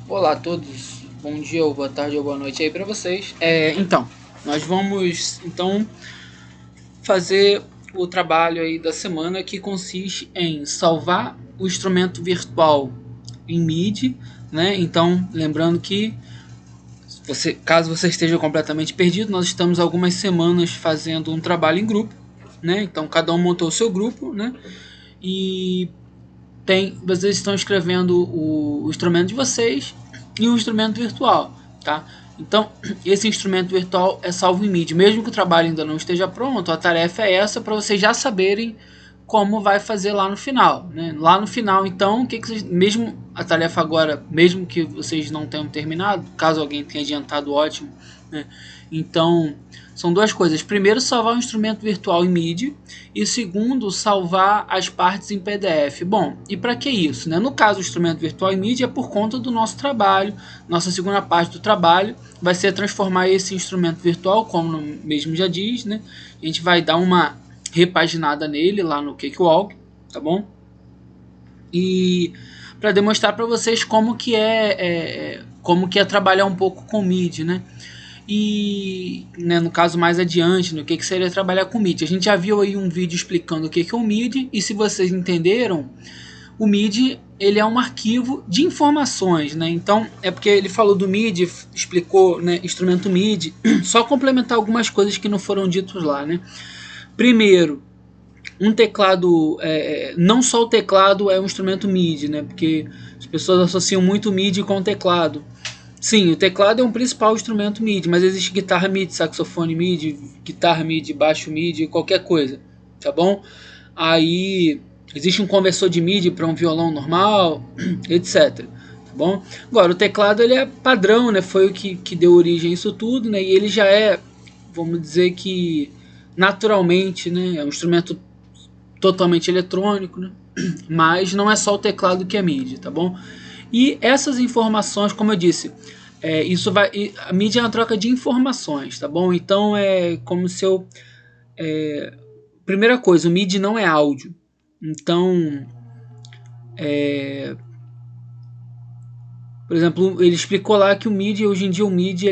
Olá a todos, bom dia ou boa tarde ou boa noite aí para vocês. Então, nós vamos fazer o trabalho aí da semana que consiste em salvar o instrumento virtual em MIDI, né? Então, lembrando que caso você esteja completamente perdido, nós estamos algumas semanas fazendo um trabalho em grupo, né? Então, cada um montou o seu grupo, né? E vocês estão escrevendo o instrumento de vocês e o instrumento virtual, tá? Então, esse instrumento virtual é salvo em MIDI. Mesmo que o trabalho ainda não esteja pronto, a tarefa é essa para vocês já saberem como vai fazer lá no final, né? Lá no final, então, o que vocês, mesmo a tarefa agora, mesmo que vocês não tenham terminado, caso alguém tenha adiantado, ótimo, né? Então, são duas coisas. Primeiro, salvar o instrumento virtual em MIDI e segundo, salvar as partes em PDF. Bom, e para que isso, né? No caso, o instrumento virtual em MIDI é por conta do nosso trabalho. Nossa segunda parte do trabalho vai ser transformar esse instrumento virtual, como o mesmo já diz, né? A gente vai dar uma repaginada nele lá no Cakewalk, tá bom? E para demonstrar para vocês como que é trabalhar um pouco com MIDI, né? E, né, no caso mais adiante, no que seria trabalhar com MIDI. A gente já viu aí um vídeo explicando o que é o MIDI, e se vocês entenderam, o MIDI ele é um arquivo de informações, né? Então, é porque ele falou do MIDI, explicou, né, instrumento MIDI, só complementar algumas coisas que não foram ditas lá, né? Primeiro, um teclado, não só o teclado é um instrumento MIDI, né? Porque as pessoas associam muito o MIDI com o teclado. Sim, o teclado é um principal instrumento MIDI, mas existe guitarra MIDI, saxofone MIDI, guitarra MIDI, baixo MIDI, qualquer coisa, tá bom? Aí existe um conversor de MIDI para um violão normal, etc. Tá bom? Agora, o teclado ele é padrão, né? Foi o que deu origem a isso tudo, né? E ele já é, vamos dizer que naturalmente, né? É um instrumento totalmente eletrônico, né? Mas não é só o teclado que é MIDI, tá bom? E essas informações, como eu disse, a mídia é uma troca de informações, tá bom? Então é como se eu, primeira coisa, o MIDI não é áudio. Então, por exemplo, ele explicou lá que o MIDI, hoje em dia o MIDI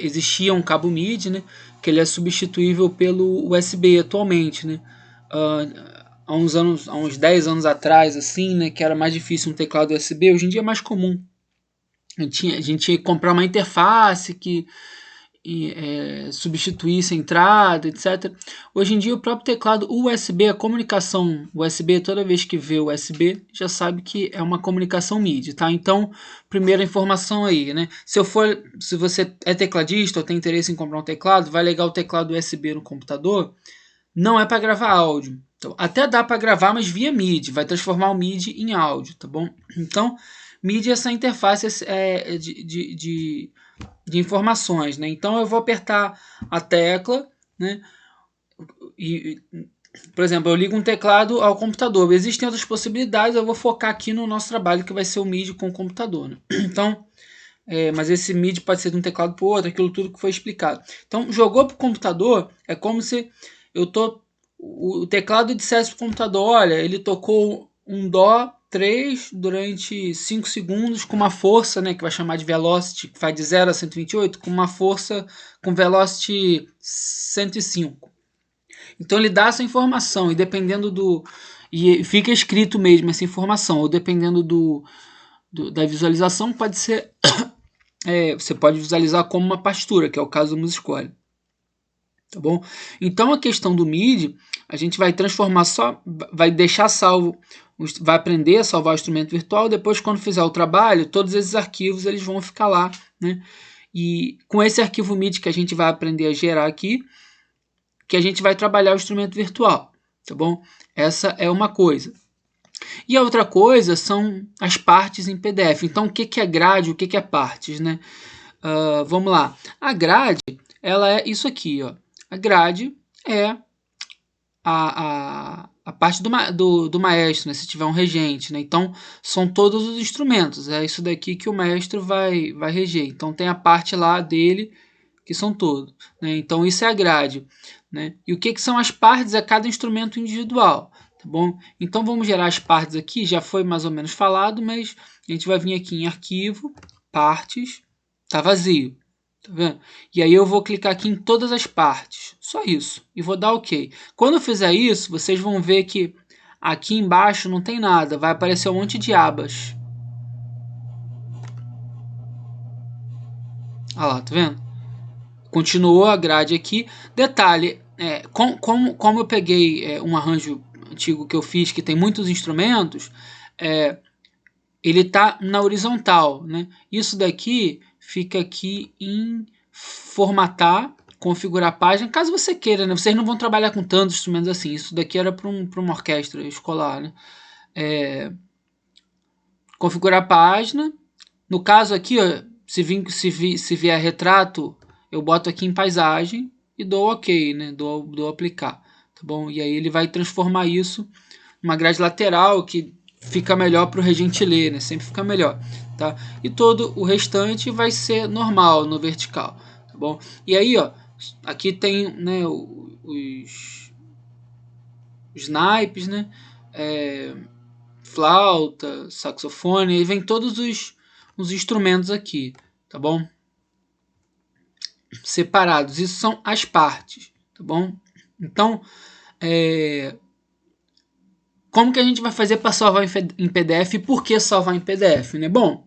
existia um cabo MIDI, né? Que ele é substituível pelo USB atualmente, né? Há uns 10 anos atrás, assim, né? Que era mais difícil um teclado USB, hoje em dia é mais comum. A gente tinha que comprar uma interface que substituísse a entrada, etc. Hoje em dia o próprio teclado USB, a comunicação USB, toda vez que vê USB, já sabe que é uma comunicação MIDI, tá? Então, primeira informação aí, né? Se você é tecladista ou tem interesse em comprar um teclado, vai ligar o teclado USB no computador, não é para gravar áudio. Então, até dá para gravar, mas via MIDI, vai transformar o MIDI em áudio, tá bom? Então, MIDI é essa interface de informações, né? Então eu vou apertar a tecla, né? E, por exemplo, eu ligo um teclado ao computador. Existem outras possibilidades, eu vou focar aqui no nosso trabalho, que vai ser o MIDI com o computador, né? Então, mas esse MIDI pode ser de um teclado para o outro, aquilo tudo que foi explicado. Então, jogou para o computador, é como se o teclado dissesse para o computador, olha, ele tocou um Dó 3 durante 5 segundos com uma força, né, que vai chamar de velocity, que vai de 0 a 128, com uma força com velocity 105. Então ele dá essa informação, e dependendo do... E fica escrito mesmo essa informação, ou dependendo da visualização, pode ser... você pode visualizar como uma partitura, que é o caso do Musicole. Tá bom? Então a questão do MIDI, a gente vai transformar vai deixar salvo, vai aprender a salvar o instrumento virtual, depois quando fizer o trabalho, todos esses arquivos eles vão ficar lá, né? E com esse arquivo MIDI que a gente vai aprender a gerar aqui, que a gente vai trabalhar o instrumento virtual, tá bom? Essa é uma coisa. E a outra coisa são as partes em PDF. Então o que é grade, o que é partes, né? Vamos lá. A grade, ela é isso aqui, ó. A grade é a parte do maestro, né, se tiver um regente, né? Então, são todos os instrumentos. É isso daqui que o maestro vai reger. Então, tem a parte lá dele, que são todos, né? Então, isso é a grade, né? E o que são as partes? É cada instrumento individual, tá bom? Então vamos gerar as partes aqui, já foi mais ou menos falado, mas a gente vai vir aqui em arquivo, partes, tá vazio, tá vendo? E aí eu vou clicar aqui em todas as partes, só isso, e vou dar OK. Quando eu fizer isso, vocês vão ver que aqui embaixo não tem nada, vai aparecer um monte de abas. Olha lá, tá vendo? Continuou a grade aqui. Detalhe, como eu peguei um arranjo antigo que eu fiz, que tem muitos instrumentos, ele está na horizontal, né? Isso daqui fica aqui em formatar, configurar a página, caso você queira, né? Vocês não vão trabalhar com tantos instrumentos assim. Isso daqui era para uma orquestra escolar, né? Configurar a página. No caso aqui, ó, se vier retrato, eu boto aqui em paisagem e dou OK, né? Dou aplicar, tá bom? E aí ele vai transformar isso numa grade lateral que fica melhor para o regente ler, né? Sempre fica melhor, tá? E todo o restante vai ser normal no vertical, tá bom? E aí, ó, aqui tem, né, os naipes, né? Flauta, saxofone, aí vem todos os instrumentos aqui, tá bom? Separados, isso são as partes, tá bom? Então, como que a gente vai fazer para salvar em PDF e por que salvar em PDF, né? Bom,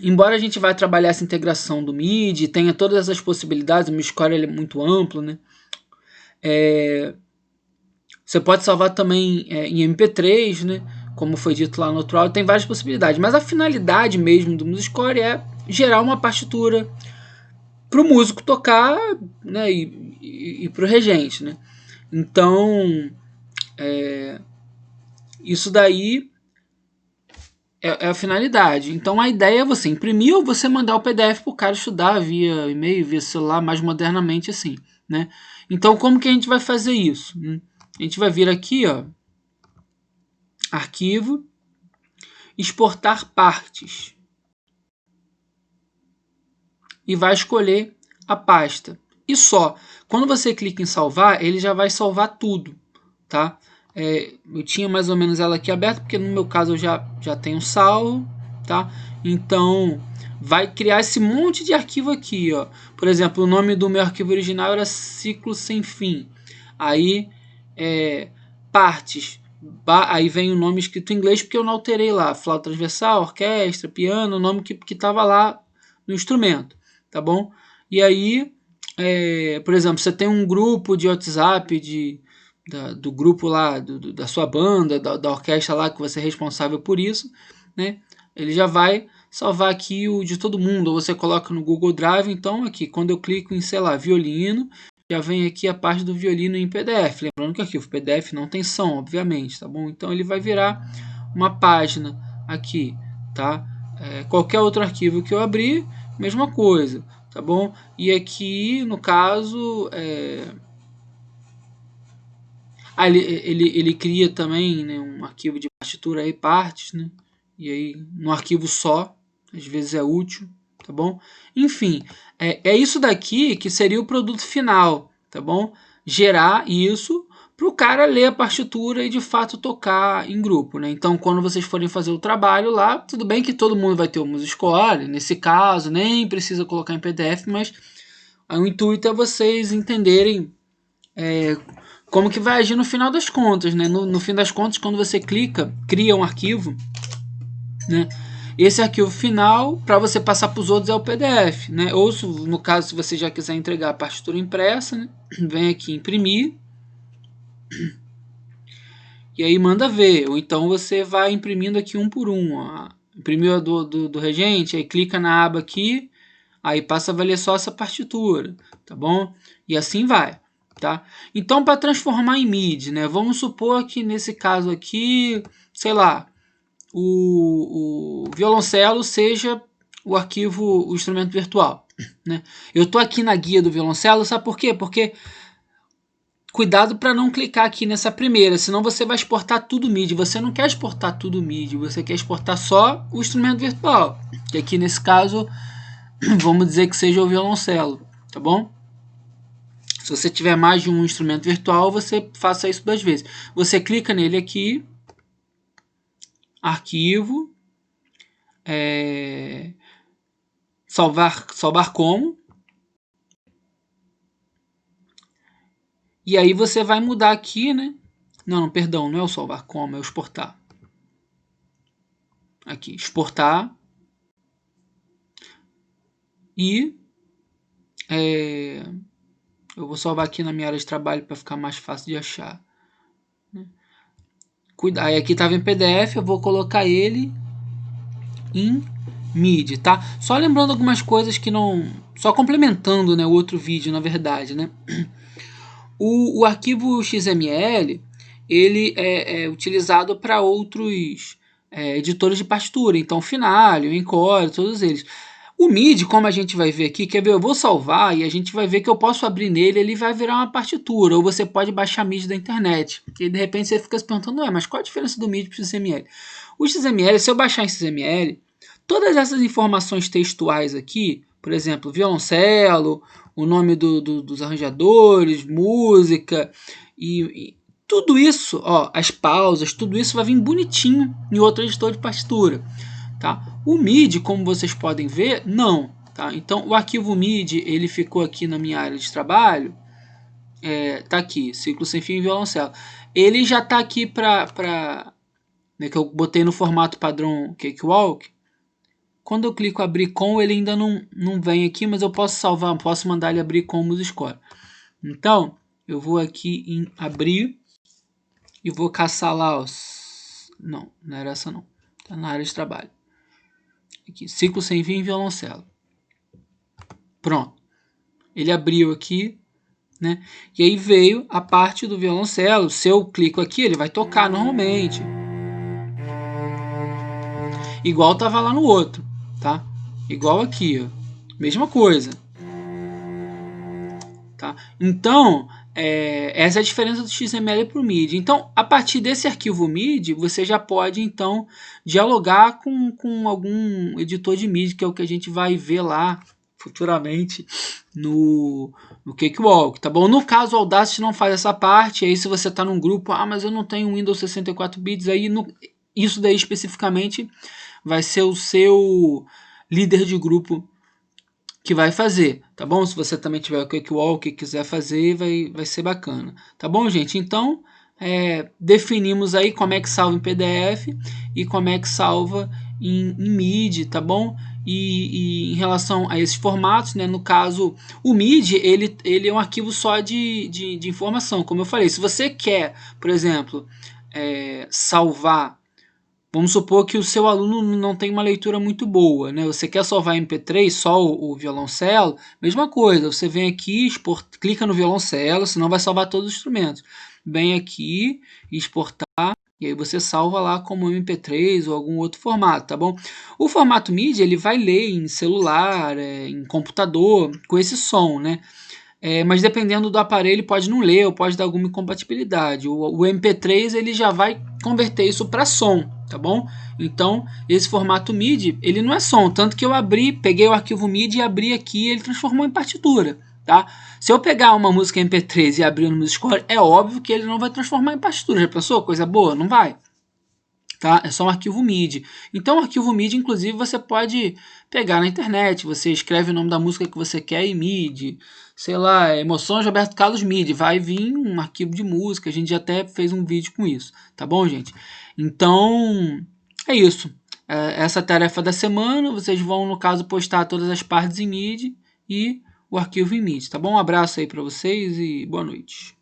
embora a gente vai trabalhar essa integração do MIDI, tenha todas essas possibilidades, o MIDI ele é muito amplo, né? Você pode salvar também em MP3, né? Como foi dito lá no outro áudio, tem várias possibilidades. Mas a finalidade mesmo do MuseScore é gerar uma partitura para o músico tocar, né? E para o regente, né? Então, isso daí é a finalidade. Então a ideia é você imprimir ou você mandar o PDF para o cara estudar via e-mail, via celular, mais modernamente assim, né? Então como que a gente vai fazer isso? A gente vai vir aqui, ó, arquivo, exportar partes e vai escolher a pasta. E só, quando você clica em salvar, ele já vai salvar tudo, tá? Eu tinha mais ou menos ela aqui aberta, porque no meu caso eu já tenho salvo, tá? Então vai criar esse monte de arquivo aqui, ó. Por exemplo, o nome do meu arquivo original era Ciclo Sem Fim. Aí partes, aí vem o nome escrito em inglês, porque eu não alterei lá, flauta transversal, orquestra, piano, o nome que estava lá no instrumento, tá bom? E aí, por exemplo, você tem um grupo de WhatsApp do grupo lá, da sua banda, da orquestra lá, que você é responsável por isso, né? Ele já vai salvar aqui o de todo mundo, ou você coloca no Google Drive. Então aqui, quando eu clico em, sei lá, violino, já vem aqui a parte do violino em PDF. Lembrando que aqui o PDF não tem som, obviamente, tá bom? Então ele vai virar uma página aqui, tá? Qualquer outro arquivo que eu abrir, mesma coisa, tá bom? E aqui, no caso, ele cria também, né, um arquivo de partitura aí, partes, né? E aí, no arquivo só, às vezes é útil, tá bom? Enfim, é isso daqui que seria o produto final, tá bom? Gerar isso para o cara ler a partitura e de fato tocar em grupo, né? Então, quando vocês forem fazer o trabalho lá, tudo bem que todo mundo vai ter o MuseScore, nesse caso, nem precisa colocar em PDF, mas o intuito é vocês entenderem como que vai agir no final das contas, né? No fim das contas, quando você clica, cria um arquivo, né? Esse arquivo final, para você passar para os outros, é o PDF, né? Ou, no caso, se você já quiser entregar a partitura impressa, né? Vem aqui imprimir e aí manda ver. Ou então você vai imprimindo aqui um por um. Ó. Imprimiu a do regente, aí clica na aba aqui, aí passa a valer só essa partitura, tá bom? E assim vai. Tá? Então, para transformar em MIDI, né? Vamos supor que nesse caso aqui, sei lá, o violoncelo seja o arquivo, o instrumento virtual, né? Eu tô aqui na guia do violoncelo, sabe por quê? Porque cuidado para não clicar aqui nessa primeira, senão você vai exportar tudo MIDI. Você não quer exportar tudo MIDI, você quer exportar só o instrumento virtual, que aqui nesse caso vamos dizer que seja o violoncelo, tá bom? Se você tiver mais de um instrumento virtual, você faça isso 2 vezes. Você clica nele aqui, arquivo, salvar como, e aí você vai mudar aqui, né? Não, perdão, não é o salvar como, é o exportar. Aqui, exportar. E eu vou salvar aqui na minha área de trabalho para ficar mais fácil de achar. Aí aqui estava em PDF, eu vou colocar ele em MIDI, tá? Só lembrando algumas coisas que não... Só complementando, né, o outro vídeo, na verdade, né? O arquivo XML, ele é utilizado para outros editores de partitura, então Finale, Encore, todos eles. O MIDI, como a gente vai ver aqui, quer ver? Eu vou salvar e a gente vai ver que eu posso abrir nele, ele vai virar uma partitura, ou você pode baixar MIDI da internet. E de repente você fica se perguntando, ué, mas qual a diferença do MIDI para o XML? O XML, se eu baixar em XML, todas essas informações textuais aqui, por exemplo, violoncelo, o nome dos arranjadores, música, e tudo isso, ó, as pausas, tudo isso vai vir bonitinho em outro editor de partitura. Tá? O MIDI, como vocês podem ver, não. Tá? Então, o arquivo MIDI ele ficou aqui na minha área de trabalho. Tá aqui, ciclo sem fim e violoncelo. Ele já tá aqui né, que eu botei no formato padrão Cakewalk. Quando eu clico abrir com, ele ainda não vem aqui, mas eu posso salvar, posso mandar ele abrir com o MuseScore. Então, eu vou aqui em abrir e vou caçar lá os... Não era essa não. Tá na área de trabalho. Aqui, ciclo sem fim e violoncelo. Pronto. Ele abriu aqui, né? E aí veio a parte do violoncelo. Se eu clico aqui, ele vai tocar normalmente. Igual estava lá no outro, tá? Igual aqui, ó. Mesma coisa. Tá? Então, essa é a diferença do XML para o MIDI. Então, a partir desse arquivo MIDI, você já pode, então, dialogar com algum editor de MIDI, que é o que a gente vai ver lá futuramente no Cakewalk, tá bom? No caso, o Audacity não faz essa parte, aí se você está num grupo, mas eu não tenho Windows 64 bits, aí isso daí especificamente vai ser o seu líder de grupo que vai fazer, tá bom? Se você também tiver o Cakewalk e quiser fazer, vai ser bacana, tá bom, gente? Então, definimos aí como é que salva em PDF e como é que salva em MIDI, tá bom? E em relação a esses formatos, né, no caso, o MIDI, ele é um arquivo só de informação, como eu falei. Se você quer, por exemplo, salvar... Vamos supor que o seu aluno não tem uma leitura muito boa, né? Você quer salvar MP3, só o violoncelo, mesma coisa, você vem aqui, clica no violoncelo, senão vai salvar todos os instrumentos. Vem aqui, exportar, e aí você salva lá como MP3 ou algum outro formato, tá bom? O formato MIDI, ele vai ler em celular, em computador, com esse som, né? Mas dependendo do aparelho pode não ler ou pode dar alguma incompatibilidade. O MP3 ele já vai converter isso para som, tá bom? Então esse formato MIDI ele não é som, tanto que eu peguei o arquivo MIDI e abri aqui, ele transformou em partitura, tá? Se eu pegar uma música MP3 e abrir no MuseScore, é óbvio que ele não vai transformar em partitura. Já pensou? Coisa boa? Não vai. Tá? É só um arquivo MIDI. Então o arquivo MIDI, inclusive, você pode pegar na internet, você escreve o nome da música que você quer em MIDI, sei lá, Emoções de Roberto Carlos MIDI, vai vir um arquivo de música, a gente já até fez um vídeo com isso, tá bom, gente? Então, é isso. Essa tarefa da semana, vocês vão, no caso, postar todas as partes em MIDI e o arquivo em MIDI, tá bom? Um abraço aí para vocês e boa noite.